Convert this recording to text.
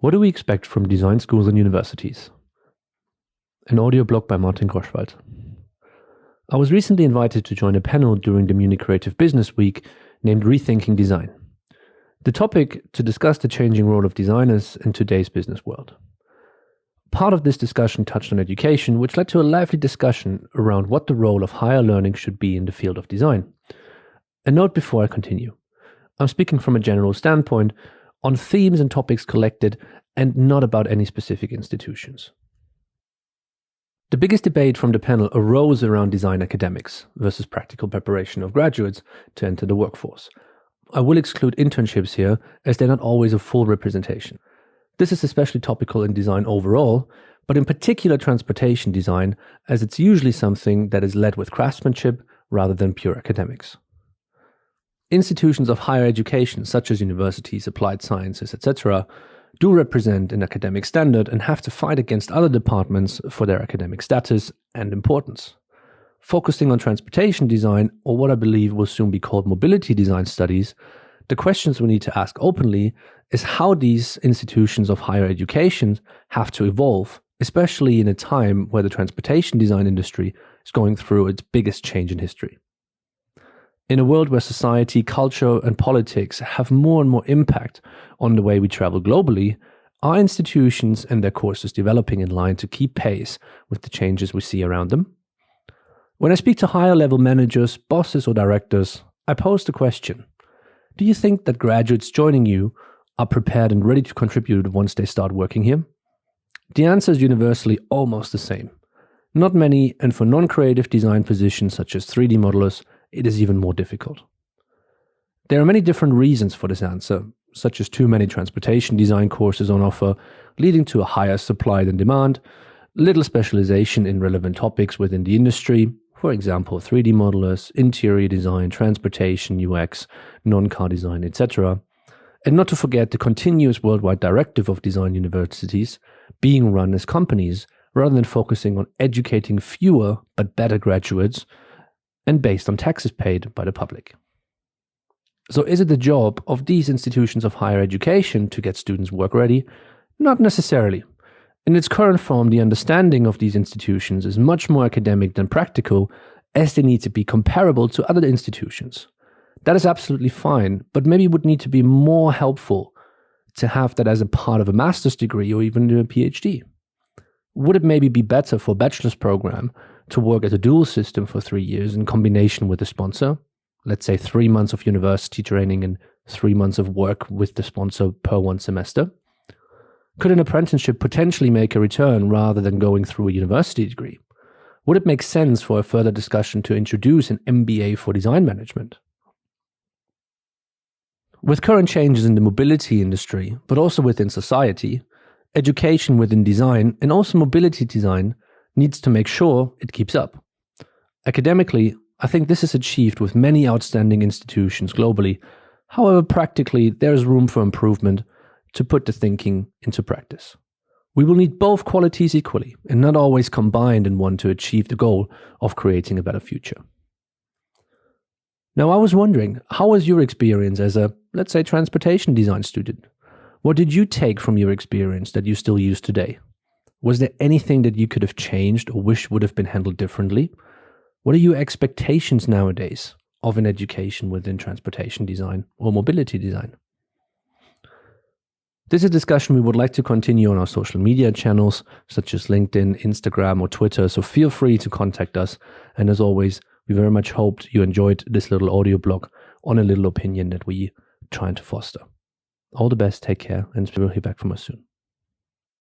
What do we expect from design schools and universities? An audioblog by Groschwald. I was recently invited to join a panel during the Munich Creative Business Week named Rethinking Design. The topic to discuss the changing role of designers in today's business world. Part of this discussion touched on education, which led to a lively discussion around what the role of higher learning should be in the field of design. A note before I continue. I'm speaking from a general standpoint on themes and topics collected and not about any specific institutions. The biggest debate from the panel arose around design academics versus practical preparation of graduates to enter the workforce. I will exclude internships here as they're not always a full representation. This is especially topical in design overall, but in particular transportation design, as it's usually something that is led with craftsmanship rather than pure academics. Institutions of higher education, such as universities, applied sciences, etc., do represent an academic standard and have to fight against other departments for their academic status and importance. Focusing on transportation design, or what I believe will soon be called mobility design studies, the questions we need to ask openly is how these institutions of higher education have to evolve, especially in a time where the transportation design industry is going through its biggest change in history. In a world where society, culture, and politics have more and more impact on the way we travel globally, are institutions and their courses developing in line to keep pace with the changes we see around them? When I speak to higher level managers, bosses, or directors, I pose the question: do you think that graduates joining you are prepared and ready to contribute once they start working here? The answer is universally almost the same. Not many, and for non-creative design positions such as 3D modelers, it is even more difficult. There are many different reasons for this answer, such as too many transportation design courses on offer, leading to a higher supply than demand, little specialization in relevant topics within the industry, for example 3D modelers, interior design, transportation, UX, non-car design, etc., and not to forget the continuous worldwide directive of design universities being run as companies rather than focusing on educating fewer but better graduates and based on taxes paid by the public. So is it the job of these institutions of higher education to get students work ready? Not necessarily. In its current form, the understanding of these institutions is much more academic than practical, as they need to be comparable to other institutions. That is absolutely fine, but maybe it would need to be more helpful to have that as a part of a master's degree or even a PhD. Would it maybe be better for a bachelor's program to work as a dual system for 3 years in combination with a sponsor? Let's say 3 months of university training and 3 months of work with the sponsor per one semester? Could an apprenticeship potentially make a return rather than going through a university degree? Would it make sense for a further discussion to introduce an MBA for design management? With current changes in the mobility industry, but also within society, education within design and also mobility design needs to make sure it keeps up. Academically, I think this is achieved with many outstanding institutions globally. However, practically, there is room for improvement to put the thinking into practice. We will need both qualities equally and not always combined in one to achieve the goal of creating a better future. Now, I was wondering, how was your experience as a, let's say, transportation design student? What did you take from your experience that you still use today? Was there anything that you could have changed or wish would have been handled differently? What are your expectations nowadays of an education within transportation design or mobility design? This is a discussion we would like to continue on our social media channels, such as LinkedIn, Instagram, or Twitter, so feel free to contact us. And as always, we very much hoped you enjoyed this little audio blog on a little opinion that we trying to foster. All the best, take care, and we'll hear back from us soon.